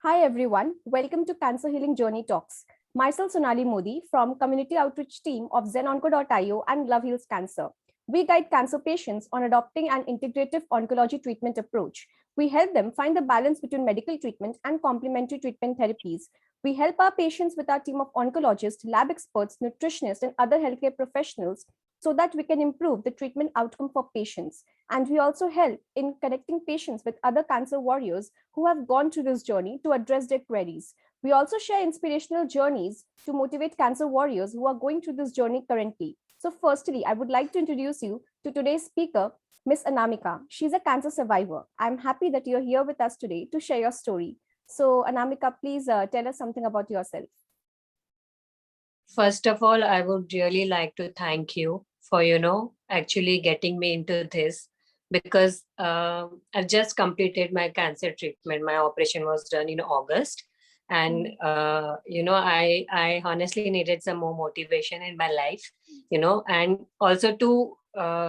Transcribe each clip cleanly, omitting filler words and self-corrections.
Hi everyone, welcome to Cancer Healing Journey Talks. Myself Sonali Modi from Community Outreach Team of ZenOnco.io and Love Heals Cancer. We guide cancer patients on adopting an integrative oncology treatment approach. We help them find the balance between medical treatment and complementary treatment therapies. We help our patients with our team of oncologists, lab experts, nutritionists, and other healthcare professionals so that we can improve the treatment outcome for patients. And we also help in connecting patients with other cancer warriors who have gone through this journey to address their queries. We also share inspirational journeys to motivate cancer warriors who are going through this journey currently. So firstly, I would like to introduce you to today's speaker, Miss Anamika. She's a cancer survivor. I'm happy that you're here with us today to share your story. So Anamika, please tell us something about yourself. First of all, I would really like to thank you for, actually getting me into this, because I've just completed my cancer treatment. My operation was done in August. And, I honestly needed some more motivation in my life, and also to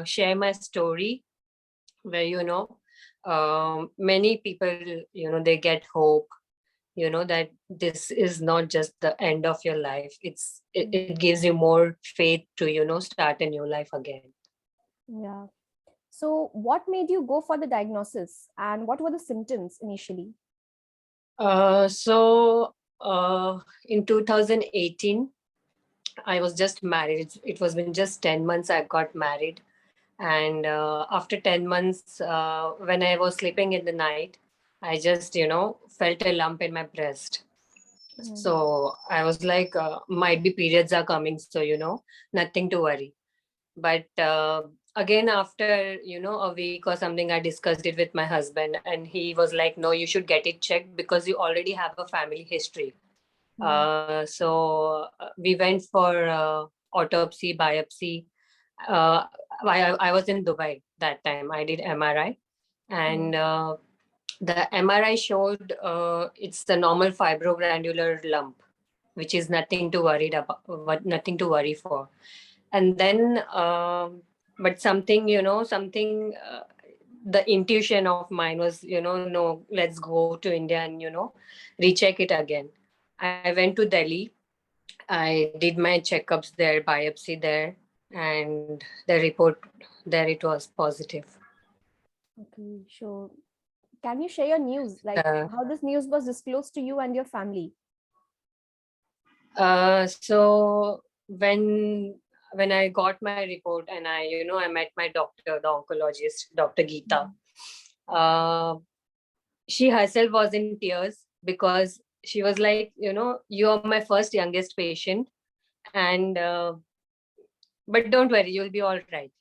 share my story where, many people, they get hope, that this is not just the end of your life. It gives you more faith to, start a new life again. Yeah. So what made you go for the diagnosis and what were the symptoms initially? In 2018, I was just married. It was been just 10 months I got married. And after 10 months, when I was sleeping in the night, I just, felt a lump in my breast. So I was like, might be periods are coming. So, nothing to worry. But again, after, a week or something, I discussed it with my husband and he was like, no, you should get it checked because you already have a family history. So we went for autopsy, biopsy. I was in Dubai that time. I did MRI and the MRI showed it's the normal fibrogranular lump, which is nothing to worry about, nothing to worry for. And then, but something, the intuition of mine was, no, let's go to India and, recheck it again. I went to Delhi. I did my checkups there, biopsy there, and the report there, it was positive. Okay, sure. Can you share your news, like how this news was disclosed to you and your family? So when I got my report and I met my doctor, the oncologist, Dr. Geeta, she herself was in tears because she was like, you are my first youngest patient, and but don't worry, you'll be all right.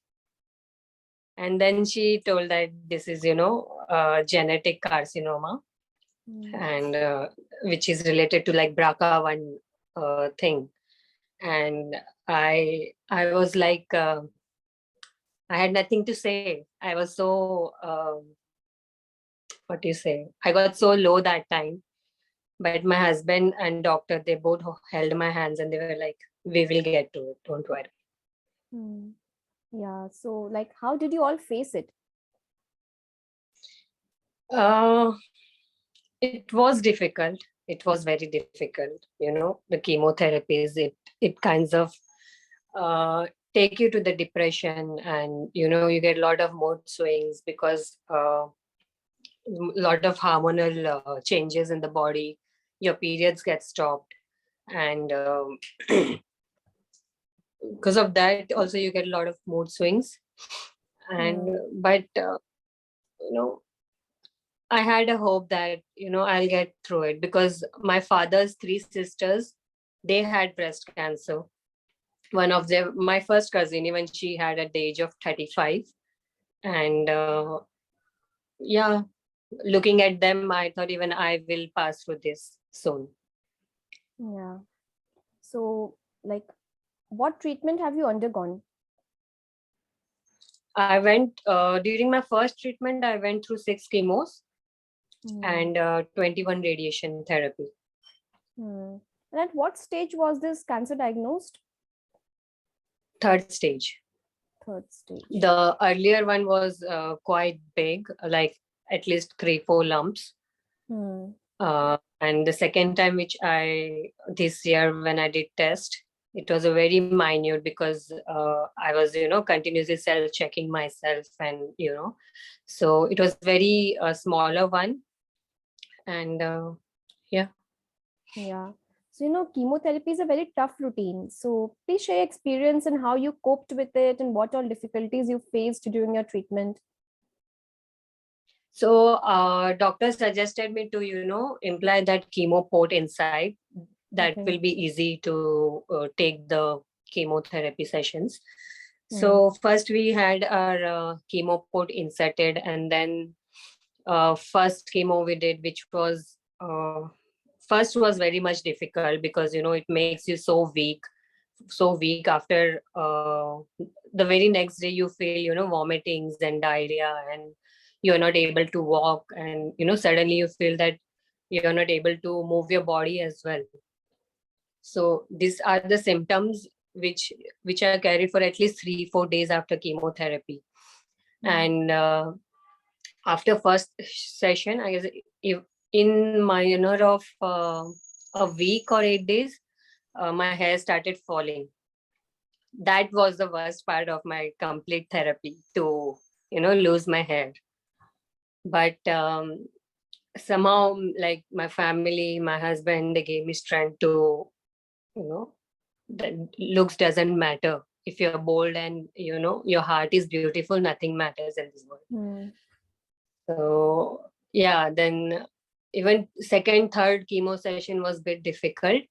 And then she told that this is, genetic carcinoma, and which is related to like BRCA1 thing. And I was like, I had nothing to say. I was so, what do you say? I got so low that time. But my husband and doctor, they both held my hands and they were like, we will get to it. Don't worry. Yeah. So like, how did you all face it? It was difficult. It was very difficult. The chemotherapies, it kinds of take you to the depression, and you get a lot of mood swings because a lot of hormonal changes in the body. Your periods get stopped, and because of that also you get a lot of mood swings. And but I had a hope that I'll get through it, because my father's 3 sisters, they had breast cancer. One of them, my first cousin, even she had at the age of 35. And yeah, looking at them, I thought even I will pass through this soon. Yeah. So like, what treatment have you undergone? I went, during my first treatment, I went through 6 chemos and 21 radiation therapy. And at what stage was this cancer diagnosed? Third stage. Third stage. The earlier one was quite big, like at least 3-4 lumps. And the second time this year when I did test, it was a very minute because I was, continuously self-checking myself and, so it was very smaller one. And yeah. Yeah. So, chemotherapy is a very tough routine. So, please share your experience and how you coped with it and what all difficulties you faced during your treatment. So doctor suggested me to, imply that chemo port inside. That Okay. will be easy to take the chemotherapy sessions. Hmm. So first we had our chemo port inserted, and then first chemo we did, which was first was very much difficult because it makes you so weak after the very next day you feel vomitings and diarrhea, and you're not able to walk, and suddenly you feel that you're not able to move your body as well. So these are the symptoms which are carried for at least 3-4 days after chemotherapy. And after first session, I guess, if in minor of a week or 8 days, my hair started falling. That was the worst part of my complete therapy, to lose my hair. But somehow, like, my family, my husband, they gave me strength to, you know that looks doesn't matter. If you're bold and your heart is beautiful, nothing matters in this world. Hmm. So yeah, then even second, third chemo session was a bit difficult.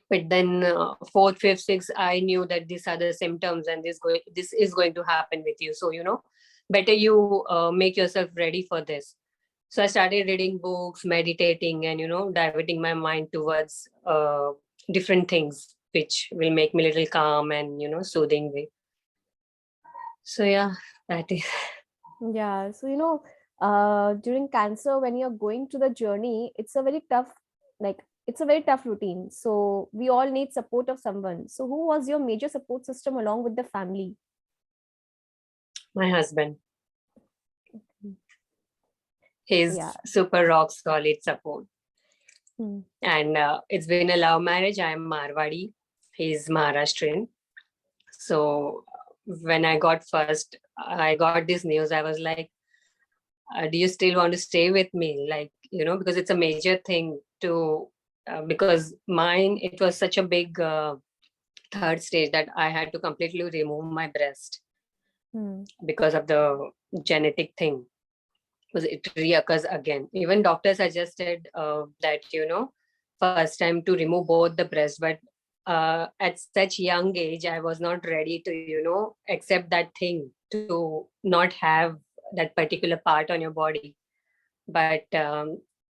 But then fourth, fifth, sixth, I knew that these are the symptoms and this is going to happen with you. So better you make yourself ready for this. So I started reading books, meditating, and diverting my mind towards different things which will make me a little calm and soothing way. So yeah, that is. Yeah. So, during cancer, when you're going through the journey, it's a very tough routine. So, we all need support of someone. So, who was your major support system along with the family? My husband. Hmm. Yeah. He's super rock solid support. Hmm. And it's been a love marriage. I'm Marwadi. He's Maharashtrian. So when I got this news, I was like, do you still want to stay with me? Like, because it's a major thing to, because mine, it was such a big third stage that I had to completely remove my breast Hmm. because of the genetic thing. Because it reoccurs again. Even doctor suggested that, first time to remove both the breast, but at such young age, I was not ready to, accept that thing, to not have that particular part on your body. But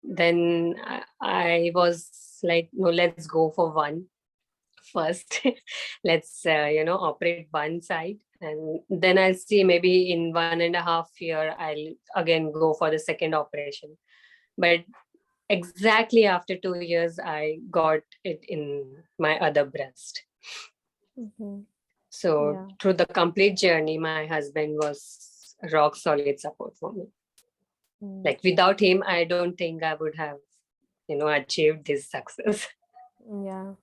then I was like, no, let's go for one first. Let's operate one side, and then I'll see, maybe in 1.5 year I'll again go for the second operation. But exactly after 2 years I got it in my other breast. Mm-hmm. So Yeah. through the complete journey, my husband was rock solid support for me. Hmm. Like, without him, I don't think I would have achieved this success. Yeah.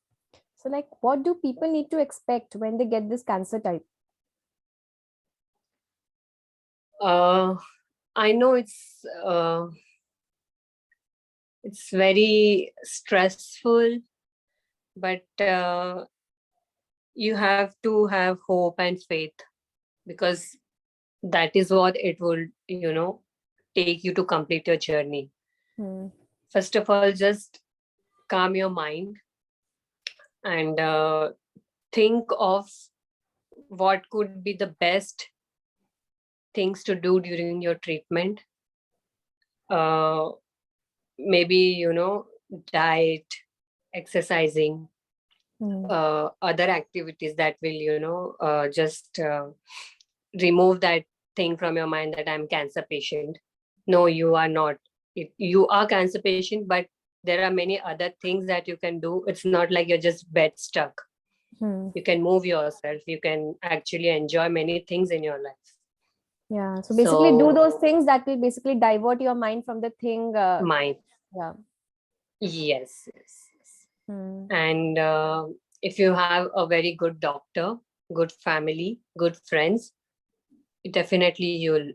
So, what do people need to expect when they get this cancer type? uh I know it's very stressful, but you have to have hope and faith, because that is what it will take you to complete your journey. Hmm. First of all, just calm your mind and think of what could be the best things to do during your treatment. uh, Maybe diet, exercising, Hmm. other activities that will just remove that thing from your mind that I'm cancer patient. No, you are not. You are cancer patient, but there are many other things that you can do. It's not like you're just bed stuck. Hmm. You can move yourself, you can actually enjoy many things in your life. Yeah. So basically, do those So things that will basically divert your mind from the thing. mind. Yeah. Yes, yes, yes. Hmm. And if you have a very good doctor, good family, good friends, definitely you'll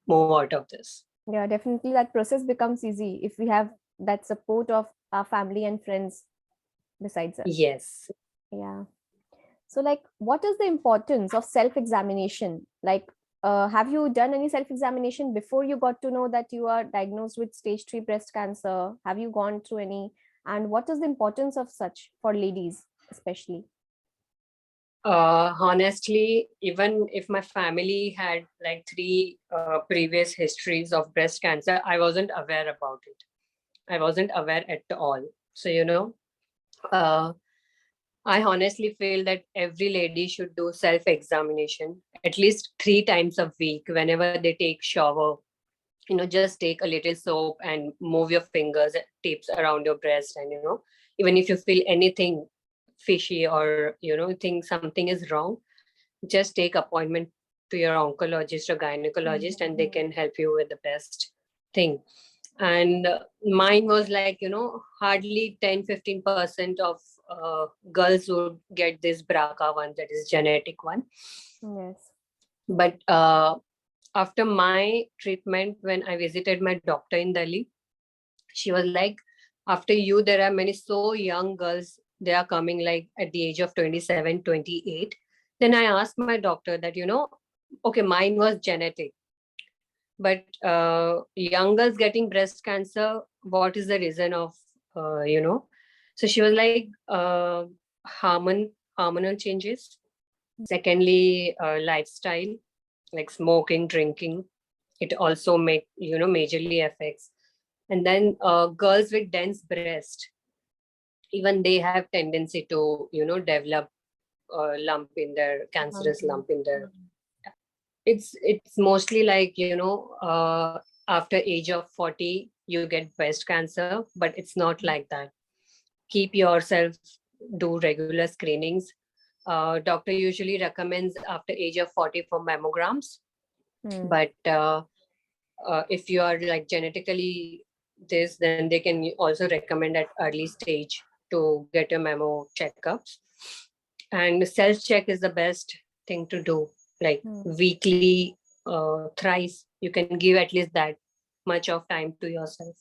move out of this. Yeah, definitely that process becomes easy if we have that support of our family and friends besides us. Yes. Yeah. So, like, what is the importance of self-examination? Like, have you done any self-examination before you got to know that you are diagnosed with stage 3 breast cancer? Have you gone through any? And what is the importance of such for ladies, especially? Honestly, even if my family had like three previous histories of breast cancer, I wasn't aware about it. I wasn't aware at all. So, uh, I honestly feel that every lady should do self-examination at least 3 times a week whenever they take shower. Just take a little soap and move your fingers, tips around your breast, and even if you feel anything fishy or think something is wrong, just take appointment to your oncologist or gynecologist and they Mhm. can help you with the best thing. And mine was like hardly 10-15% of girls would get this BRCA one, that is genetic one. Yes. But after my treatment, when I visited my doctor in Delhi, she was like, after you there are many so young girls, they are coming like at the age of 27, 28. Then I asked my doctor that okay, mine was genetic, but young girls getting breast cancer, what is the reason of so she was like, hormonal changes. Secondly, lifestyle, like smoking, drinking, it also majorly affects. And then girls with dense breast, even they have tendency to develop lump in their cancerous Mhm. lump in their. It's mostly like after age of 40 you get breast cancer, but it's not like that. Keep yourself, do regular screenings. Doctor usually recommends after age of 40 for mammograms, Hmm. but if you are like genetically this, then they can also recommend at early stage to get your mammo checkups. And self check is the best thing to do, like Hmm. weekly, thrice you can give at least that much of time to yourself.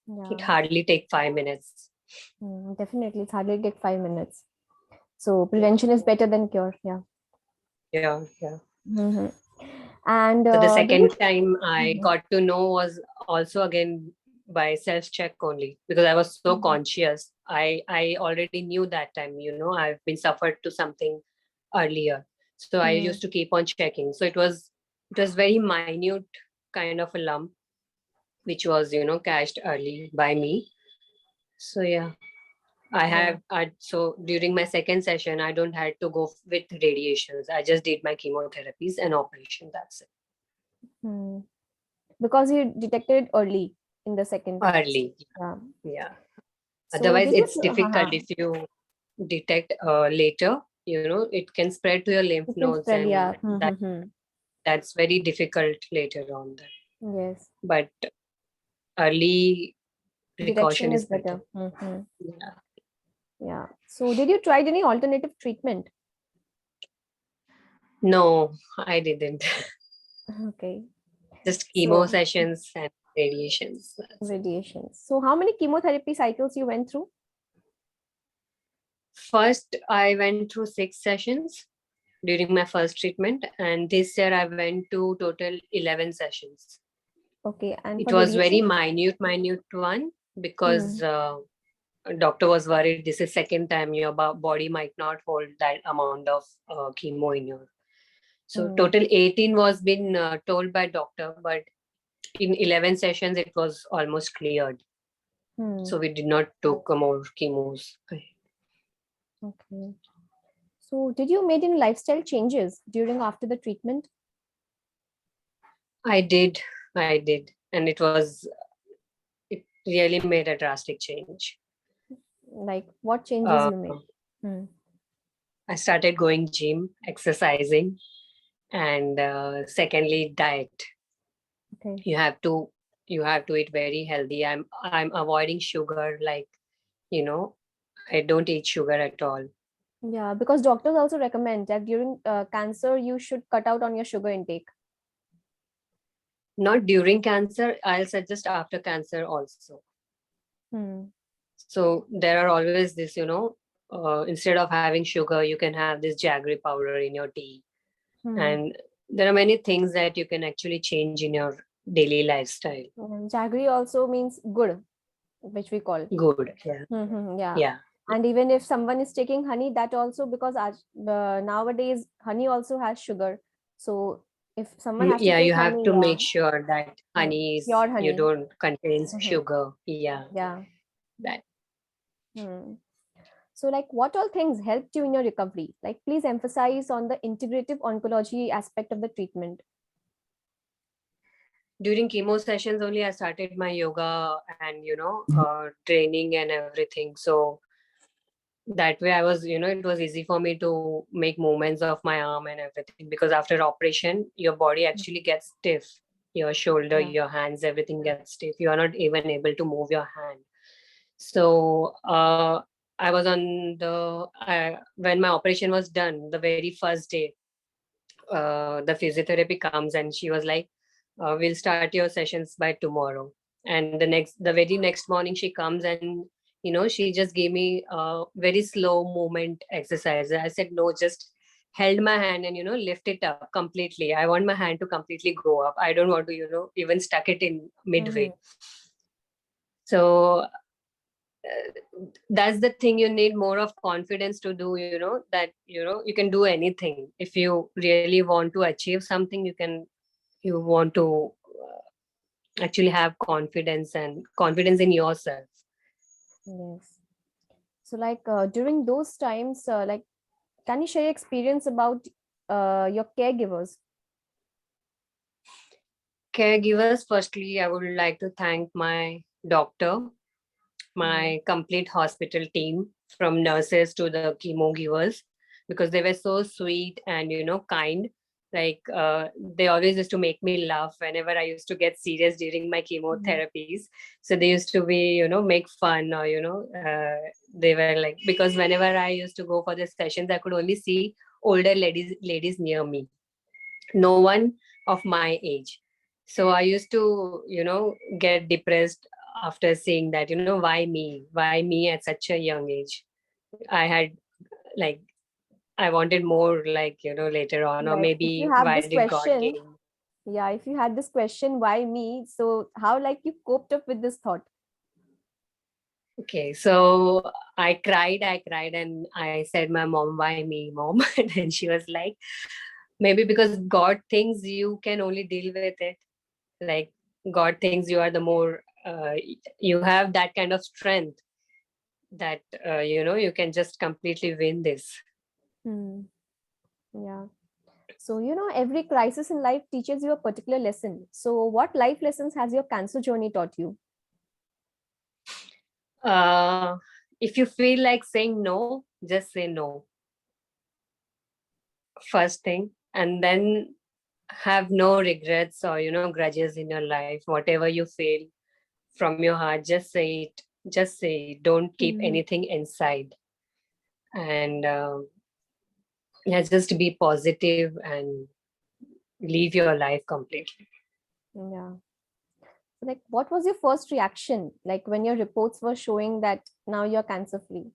It Yeah. hardly take 5 minutes. Definitely, it's hardly take 5 minutes. So Yeah, prevention is better than cure. Yeah. yeah, yeah. Hmm. And So the did you? second time I Mhm. got to know was also again by self check only, because I was so Mhm. conscious. I already knew that time, I've been suffered to something earlier. So I Hmm. used to keep on checking. So it was very minute kind of a lump, which was, catched early by me. So yeah, Yeah. so during my second session, I don't had to go with radiations. I just did my chemotherapies and operation. That's it. Hmm. Because you detected it early in the second. Early. Yeah. Yeah. So Otherwise, did you? it's difficult if you detect later. It can spread to your lymph You can nodes, spread. and Yeah. that's very difficult later on. Then. Yes. But early Detection precaution is is better. better. Yeah. Yeah. So did you try any alternative treatment? No, I didn't. Okay. Just chemo So sessions and radiations. That's it. radiation. So how many chemotherapy cycles you went through? First, I went through 6 sessions during my first treatment, and this year I went to total 11 sessions. Okay. And It for was radiation? very minute one, because Hmm. doctor was worried this is second time your body might not hold that amount of chemo in your. So Hmm. total 18 was been told by doctor, but in 11 sessions it was almost cleared. Hmm. So we did not took more chemos. Okay. So did you made any lifestyle changes during after the treatment? I did, I did, and it really made a drastic change. Like what changes Uh, you made? Hmm. I started going gym, exercising, and secondly, diet. Okay. You have to you have to eat very healthy. I'm avoiding sugar, like, you know, I don't eat sugar at all. Yeah, because doctors also recommend that during cancer, you should cut out on your sugar intake. Not during cancer, I'll suggest after cancer also. Hmm. So there are always this, instead of having sugar, you can have this jaggery powder in your tea. Hmm. And there are many things that you can actually change in your daily lifestyle. Jaggery also means good, which we call. Good. Yeah. Yeah. Yeah. And even if someone is taking honey, that also, because nowadays honey also has sugar. So if someone has to Yeah, take you have honey, to make sure that honey is, pure you honey. don't contains Mhm. sugar. Yeah. Yeah. That. Hmm. So, like, what all things helped you in your recovery? Like, please emphasize on the integrative oncology aspect of the treatment. During chemo sessions only, I started my yoga and, training and everything. So that way I was, it was easy for me to make movements of my arm and everything, because after operation your body actually gets stiff, your shoulder, Yeah. your hands, everything gets stiff, you are not even able to move your hand. So I was on the when my operation was done, the very first day, the physiotherapy comes and she was like, we'll start your sessions by tomorrow. And the very next morning she comes and, she just gave me a very slow movement exercise. I said, no, just held my hand and, lift it up completely. I want my hand to completely go up. I don't want to, even stuck it in Mm-hmm. midway. So that's the thing, you need more of confidence to do, that, you can do anything. If you really want to achieve something, you want to actually have confidence and confidence in yourself. Yes. So, like, during those times, like, can you share your experience about your caregivers? Caregivers, firstly, I would like to thank my doctor, Hmm. my complete hospital team, from nurses to the chemo givers, because they were so sweet and, kind. Like, they always used to make me laugh whenever I used to get serious during my Mhm. chemotherapies. So they used to be, make fun, or, they were like, because whenever I used to go for the sessions, I could only see older ladies near me, no one of my age. So I used to, get depressed after seeing that, why me at such a young age. I had, like, I wanted more, like, later on, or Yeah. If you maybe have why this did God question, gave. yeah, if you had this question, why me? So, how like you coped up with this thought? Okay, so I cried, and I said, my mom, why me, mom? And then she was like, maybe because God thinks you can only deal with it. Like, God thinks you are the more, you have that kind of strength that, you can just completely win this. Hmm. Yeah. So, every crisis in life teaches you a particular lesson. So, what life lessons has your cancer journey taught you? Uh, if you feel like saying no, just say no, first thing. And then have no regrets or, grudges in your life. Whatever you feel from your heart, just say it. Just say it. Don't keep Mhm. anything inside. And yeah, just be positive and live your life completely. Yeah. So, like, what was your first reaction, like when your reports were showing that now you're cancer free?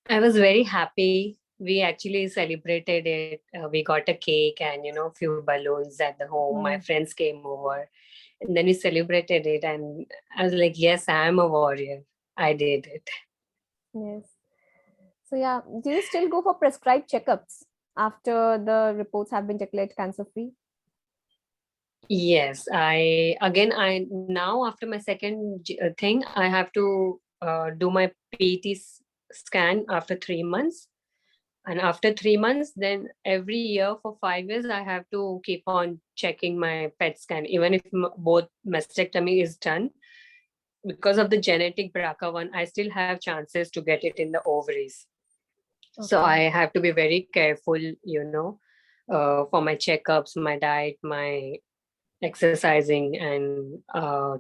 I was very happy. We actually celebrated it. We got a cake and, few balloons at the home. My Hmm. friends came over, and then we celebrated it. And I was like, yes, I am a warrior. I did it. Yes. So, yeah, do you still go for prescribed checkups after the reports have been declared cancer free? Yes, I now after my second thing, I have to do my PET scan after 3 months. And after 3 months, then every year for 5 years, I have to keep on checking my PET scan, even if both mastectomy is done. Because of the genetic BRCA1, I still have chances to get it in the ovaries. So Okay. I have to be very careful, for my checkups, my diet, my exercising and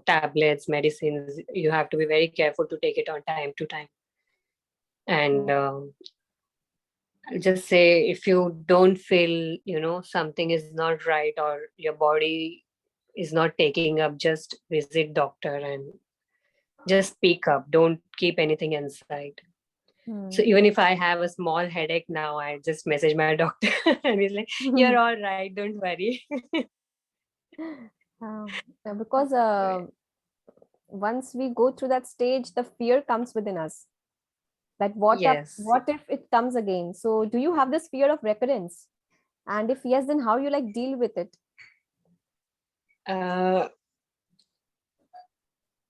tablets, medicines. You have to be very careful to take it on time to time. And I'll just say, if you don't feel, something is not right or your body is not taking up, just visit doctor and just speak up. Don't keep anything inside. So even if I have a small headache now, I just message my doctor and he's like, "You're all right. Don't worry." Because once we go through that stage, the fear comes within us. That Yes. what if it comes again? So do you have this fear of recurrence? And if yes, then how you like deal with it? Uh,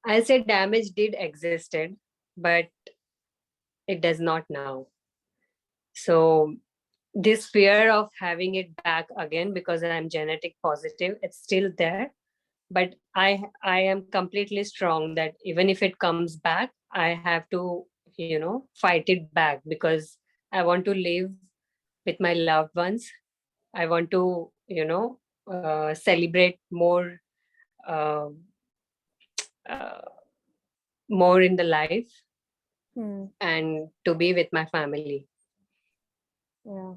I'll say damage did existed, but it does not now. So this fear of having it back again because I'm genetic positive, it's still there. But I am completely strong that even if it comes back, I have to, fight it back because I want to live with my loved ones. I want to, celebrate uh, uh, more in the life and to be with my family. Yeah.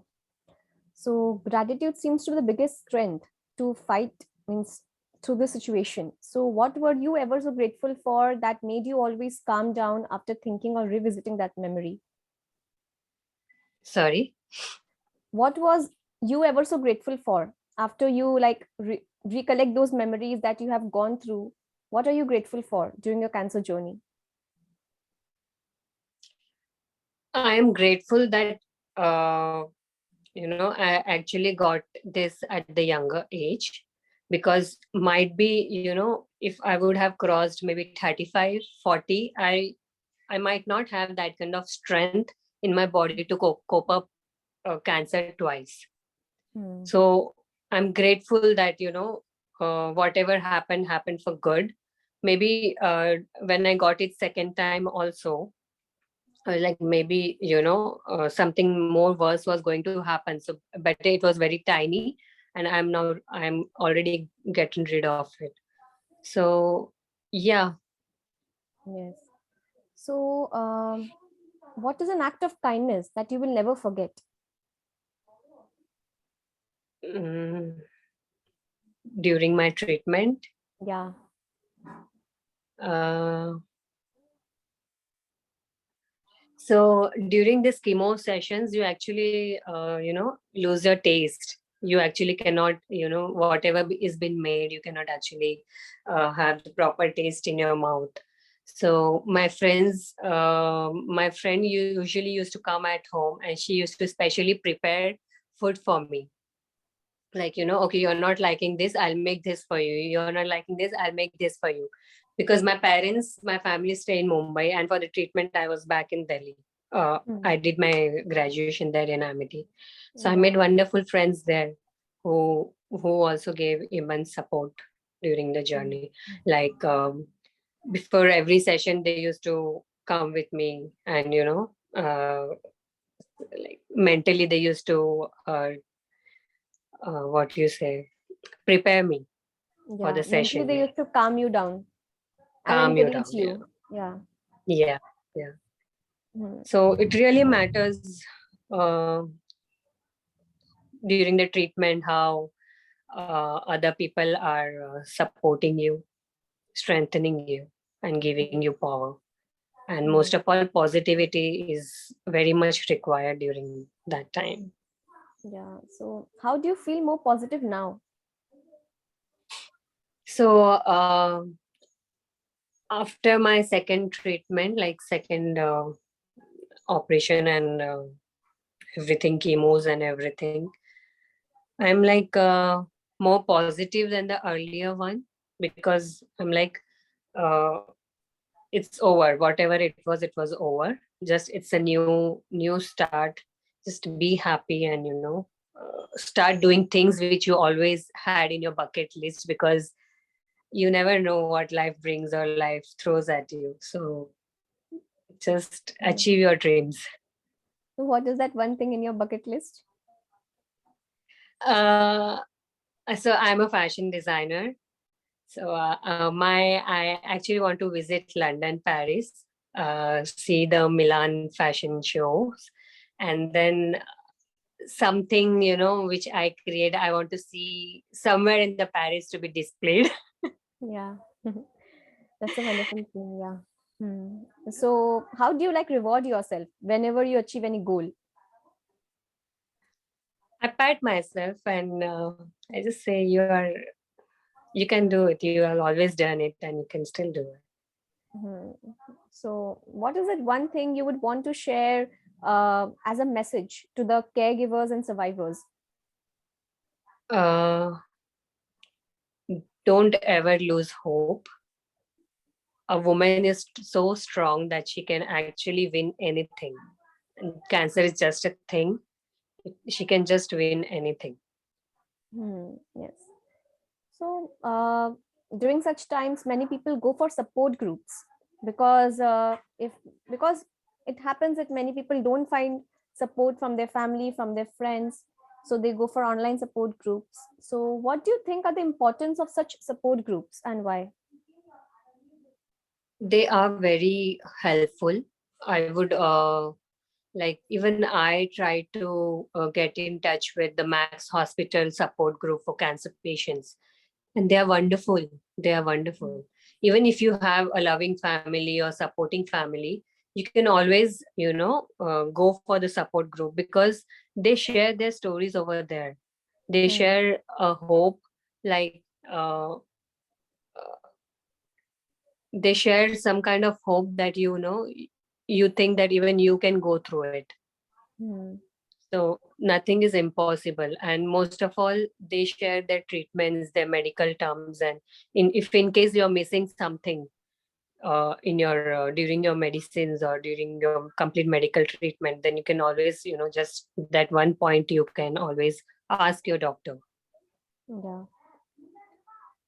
So gratitude seems to be the biggest strength to fight means through the situation. So what were you ever so grateful for that made you always calm down after thinking or revisiting that memory? Sorry. What was you ever so grateful for after you like recollect those memories that you have gone through? What are you grateful for during your cancer journey? I am grateful that I actually got this at the younger age, because might be, if I would have crossed maybe 35, 40, I might not have that kind of strength in my body to cope up cancer twice. So I'm grateful that, whatever happened for good. Maybe when I got it second time also, like maybe, something more worse was going to happen. So but it was very tiny, and I'm already getting rid of it. So yeah. Yes. So, what is an act of kindness that you will never forget? mm, During my treatment, Yeah. uh, so during this chemo sessions, you actually lose your taste. You actually cannot, whatever is been made, you cannot actually have the proper taste in your mouth. So my friend usually used to come at home, and she used to specially prepare food for me. Like, okay, you're not liking this, I'll make this for you. You're not liking this, I'll make this for you. Because my family stay in Mumbai, and for the treatment I was back in Delhi. I did my graduation there in Amity. So I made Yeah. wonderful friends there who also gave immense support during the journey. Like, before every session, they used to come with me, and like mentally they used to what you say, prepare me for Yeah. the Mentally, they session, used to calm you down and calm you encourage down. Yeah, you. Yeah. yeah, yeah. Hmm. So it really matters uh, during the treatment how other people are supporting you, strengthening you, and giving you power. And most of all, positivity is very much required during that time. Yeah. So, how do you feel more positive now? So after my second treatment, like second operation and everything, chemos and everything, I'm like more positive than the earlier one, because I'm like, uh, it's over. Whatever it was over. Just it's a new start. Just be happy and start doing things which you always had in your bucket list, because you never know what life brings or life throws at you. So just Hmm. achieve your dreams. So, what is that one thing in your bucket list? Uh, So I'm a fashion designer. So I actually want to visit London, Paris, see the Milan fashion shows, and then something, which I create, I want to see somewhere in the Paris to be displayed. Yeah. That's a wonderful thing. Yeah. So, how do you like reward yourself whenever you achieve any goal? I pat myself and I just say you can do it. You have always done it and you can still do it. Mhm. So, what is it one thing you would want to share as a message to the caregivers and survivors? Uh, don't ever lose hope. A woman is so strong that she can actually win anything. And cancer is just a thing. She can just win anything. Yes. So, during such times, many people go for support groups because if because it happens that many people don't find support from their family, from their friends, so they go for online support groups. So, what do you think are the importance of such support groups and why? They are very helpful. I would like even I try to get in touch with the Max Hospital support group for cancer patients, and they are wonderful. They are wonderful. Even if you have a loving family or supporting family, you can always go for the support group because they share their stories over there. They Hmm. share a hope, like uh, they share some kind of hope that you think that even you can go through it. Hmm. So nothing is impossible. And most of all, they share their treatments, their medical terms, and if in case you're missing something in your during your medicines or during your complete medical treatment, then you can always, just that one point you can always ask your doctor. Yeah.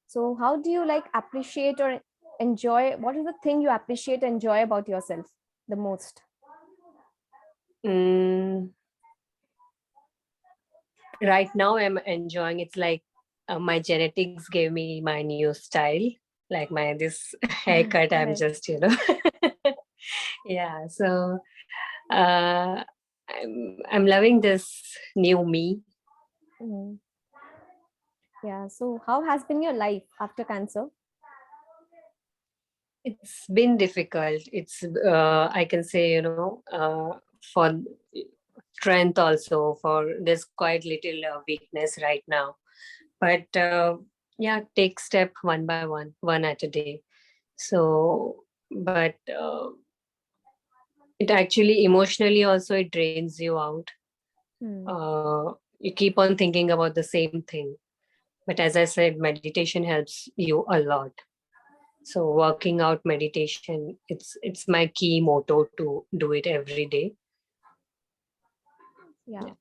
So, how do you like appreciate or enjoy? What is the thing you appreciate, enjoy about yourself the most? Mm, right now, I'm enjoying. It's like my genetics gave me my new style, like my this haircut. I'm Right. just, yeah. So I'm loving this new me. Mhm. Yeah. So, how has been your life after cancer? It's been difficult. It's I can say, for strength also, for there's quite little weakness right now. But yeah, take step one by one, one at a day. So, but it actually emotionally also it drains you out. Hmm. You keep on thinking about the same thing. But as I said, meditation helps you a lot. So working out, meditation, it's my key motto to do it every day. Yeah. Yeah.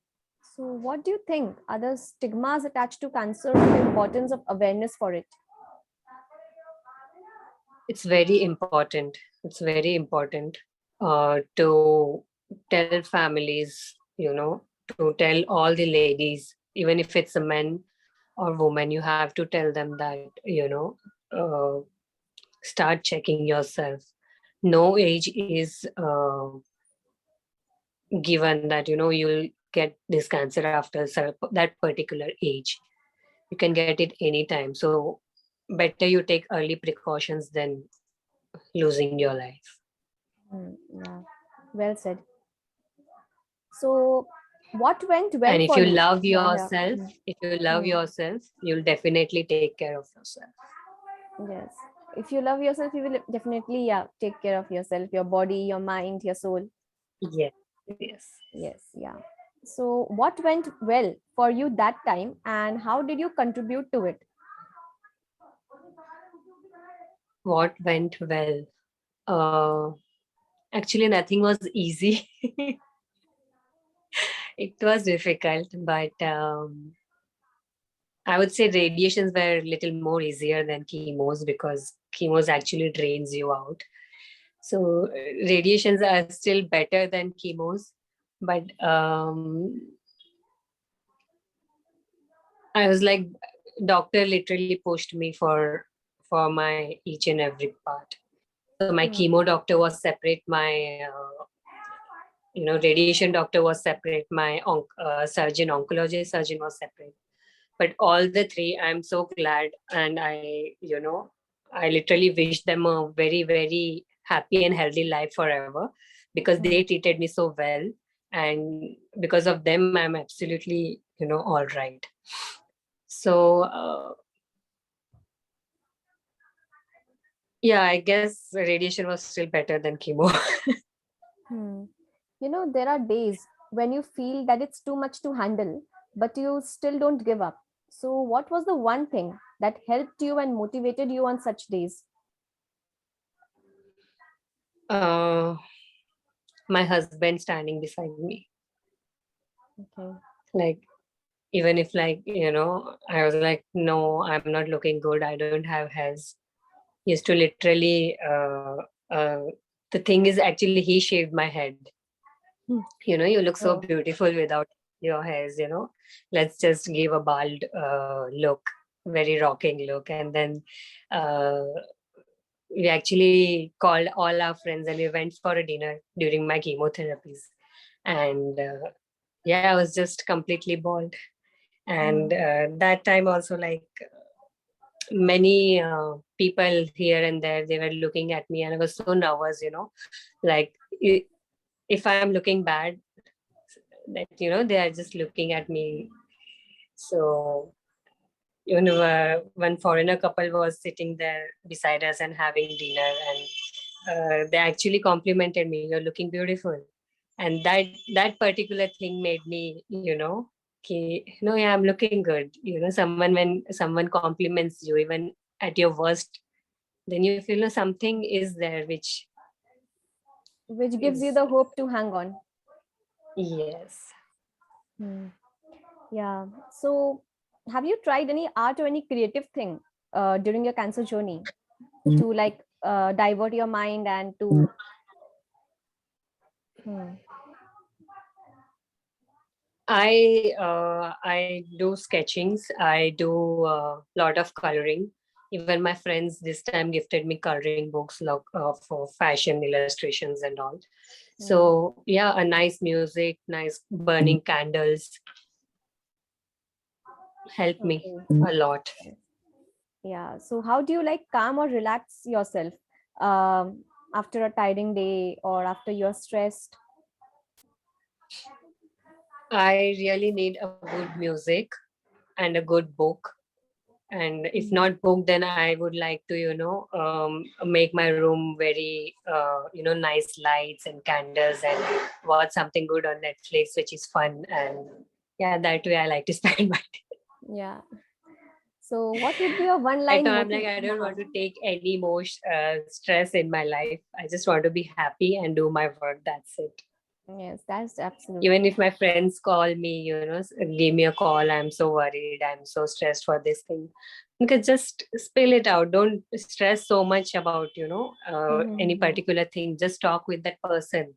So, what do you think are the stigmas attached to cancer and the importance of awareness for it? It's very important. It's very important to tell families, to tell all the ladies, even if it's a man or woman, you have to tell them that, uh, start checking yourself. No age is given that, you'll get this cancer after that particular age. You can get it anytime. So better you take early precautions than losing your life. Yeah. Well said. So, what went well And if for you you? love Yeah. Yeah. yourself, if you love Hmm. yourself, you'll definitely take care of yourself. Yes. If you love yourself, you will definitely, yeah, take care of yourself, your body, your mind, your soul. Yes, yes. Yes. Yeah. So, what went well for you that time, and how did you contribute to it? What went well? Uh, Actually, nothing was easy. It was difficult, but I would say radiations were a little more easier than chemos because chemos actually drains you out. So radiations are still better than chemos, but I was like, doctor literally pushed me for my each and every part. So my chemo doctor was separate, my radiation doctor was separate, my oncologist surgeon was separate. But all the three, I'm so glad, and I literally wish them a very, very happy and healthy life forever, because they treated me so well, and because of them, I'm absolutely all right. So yeah, I guess radiation was still better than chemo. There are days when you feel that it's too much to handle, but you still don't give up. So, what was the one thing that helped you and motivated you on such days? uh, my husband standing beside me. Okay. Like, even if I was like, no, I'm not looking good, I don't have hairs. He used to literally the thing is, actually, he shaved my head. You look so beautiful without your hairs. Let's just give a bald look, very rocking look. And then uh, we actually called all our friends and we went for a dinner during my chemotherapies. And yeah, I was just completely bald. And that time also, like, many people here and there, they were looking at me, and I was so nervous, like, if I'm looking bad, that they are just looking at me. So one foreigner couple was sitting there beside us and having dinner, and they actually complimented me, you're looking beautiful. And that particular thing made me, no, yeah, I'm looking good. When someone compliments you, even at your worst, then you feel something is there which gives you is. the hope to hang on. Yes. Yeah. So, have you tried any art or any creative thing during your cancer journey to divert your mind and to? I do sketchings. I do a lot of coloring. Even my friends this time gifted me coloring books for fashion illustrations and all. So yeah, a nice music, nice burning candles help me a lot. Yeah. So, how do you calm or relax yourself after a tiring day or after you're stressed? I really need a good music and a good book. And if not book, then I would like to make my room very nice lights and candles, and watch something good on Netflix which is fun. And yeah, that way I like to spend my day. Yeah. So, what would be your one Right line now I'm like, motivation? I don't want to take any more stress in my life. I just want to be happy and do my work. That's it. Yes, that's absolutely. Even if my friends call me, give me a call, I'm so worried, I'm so stressed for this thing. Because just spill it out. Don't stress so much about any particular thing. Just talk with that person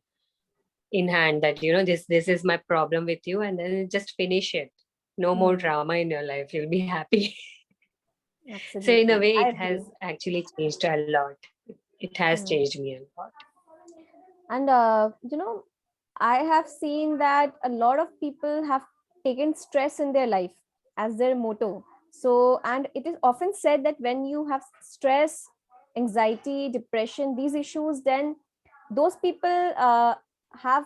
in hand, that this is my problem with you, and then just finish it. No more drama in your life, you'll be happy. So in a Absolutely. way, I it agree. has actually changed a lot. It has changed me a lot. And, I have seen that a lot of people have taken stress in their life as their motto. So, and it is often said that when you have stress, anxiety, depression, these issues, then those people have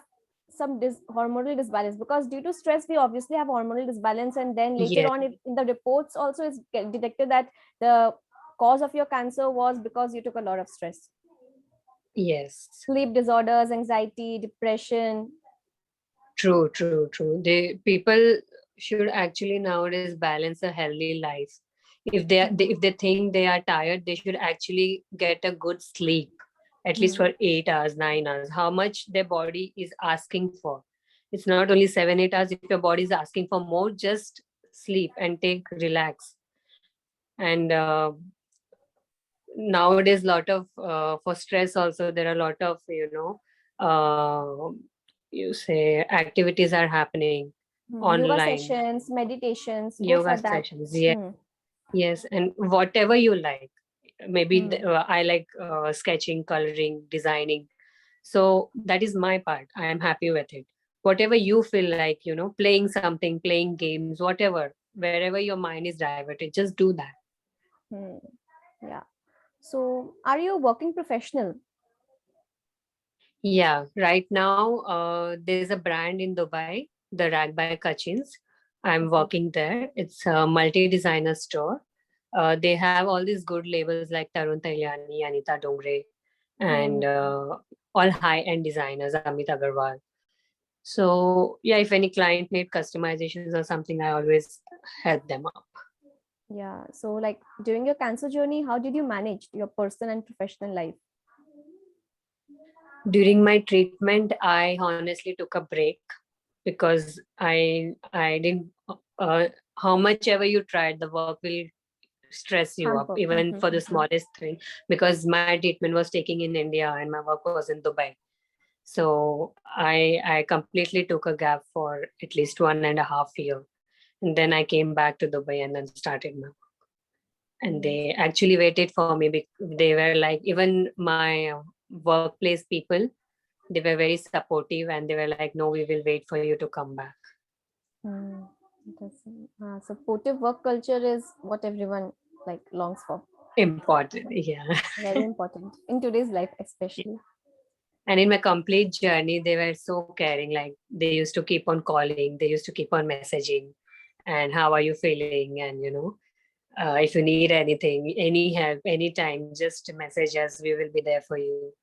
some hormonal disbalance, because due to stress we obviously have hormonal disbalance, and then later Yes. on in the reports also is detected that the cause of your cancer was because you took a lot of stress. Yes. Sleep disorders, anxiety, depression. True. The people should actually nowadays balance a healthy life. If they think they are tired, they should actually get a good sleep, at least for 8 hours, 9 hours. How much their body is asking for. It's not only 7, 8 hours. If your body is asking for more, just sleep and relax. And nowadays, lot of for stress also, there are a lot of you say activities are happening Yoga online. sessions, meditations, go Yoga for that. sessions, yeah. Yes, and whatever you like. Maybe Hmm. I like sketching, coloring, designing. So that is my part. I am happy with it. Whatever you feel like, playing something, playing games, whatever, wherever your mind is diverted, just do that. Hmm. Yeah. So, are you a working professional? Yeah, right now there's a brand in Dubai, the Rag by Kachins. I'm Okay. working there. It's a multi-designer store. They have all these good labels like Tarun Tailiani, Anita Dongre, and Hmm. all high-end designers, Amit Agarwal. So yeah, if any client need customizations or something, I always help them up. Yeah. So, like during your cancer journey, how did you manage your personal and professional life? During my treatment, I honestly took a break because I didn't how much ever you tried, the work will stress you up Hamper. even for the smallest thing, because my treatment was taking in India and my work was in Dubai. So I completely took a gap for at least 1.5 year, and then I came back to Dubai and then started my, and Yes. they actually waited for me. They were like, even my workplace people, they were very supportive and they were like, no, we will wait for you to come back. Hmm. Interesting. Supportive work culture is what everyone like longs for. Important, yeah. Very important in today's life, especially. And in my complete journey, they were so caring. Like they used to keep on calling, they used to keep on messaging, and how are you feeling? And if you need anything, any help, anytime, just message us. We will be there for you.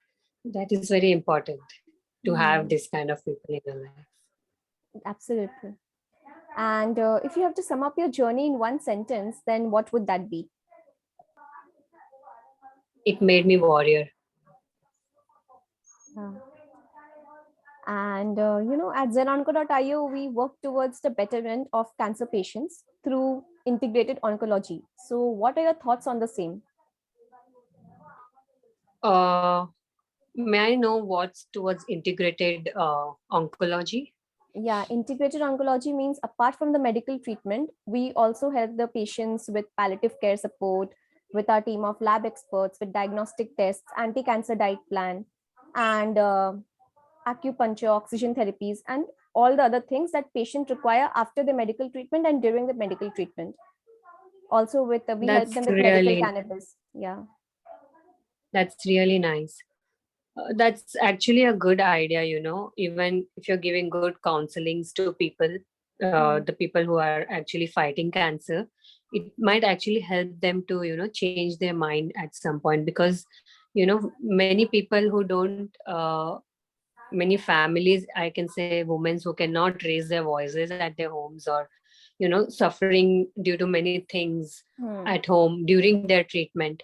That is very important to have Hmm. this kind of people in your life. Absolutely. And if you have to sum up your journey in one sentence, then what would that be? It made me warrior. Uh, and at ZenOnco.io, we work towards the betterment of cancer patients through integrated oncology. So, what are your thoughts on the same? Uh, may I know what's towards integrated oncology? Yeah, integrated oncology means apart from the medical treatment, we also help the patients with palliative care support, with our team of lab experts, with diagnostic tests, anti-cancer diet plan, and acupuncture, oxygen therapies, and all the other things that patient require after the medical treatment and during the medical treatment. Also, with we help That's them with medical really cannabis. Yeah. that's really nice. That's actually a good idea, even if you're giving good counselings to people, Hmm. the people who are actually fighting cancer, it might actually help them to, change their mind at some point, because, many people who don't, many families, I can say women who cannot raise their voices at their homes, or, suffering due to many things Hmm. at home during their treatment.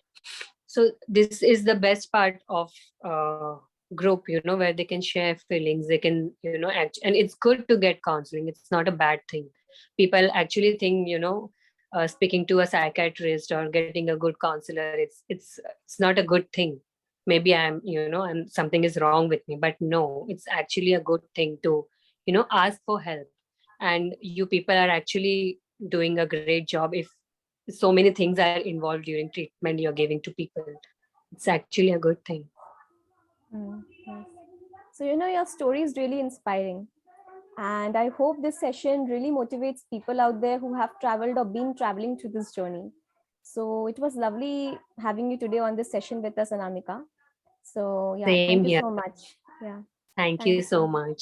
So this is the best part of group, where they can share feelings, they can, act, and it's good to get counseling. It's not a bad thing. People actually think, speaking to a psychiatrist or getting a good counselor, it's not a good thing. Maybe I'm something is wrong with me, but no, it's actually a good thing to, ask for help. And you people are actually doing a great job if so many things are involved during treatment you're giving to people. It's actually a good thing. Hmm. Yes. So, your story is really inspiring. And I hope this session really motivates people out there who have traveled or been traveling through this journey. So it was lovely having you today on this session with us, Anamika. So yeah, Same thank you here. so much. Yeah, Thank you thank so you. much.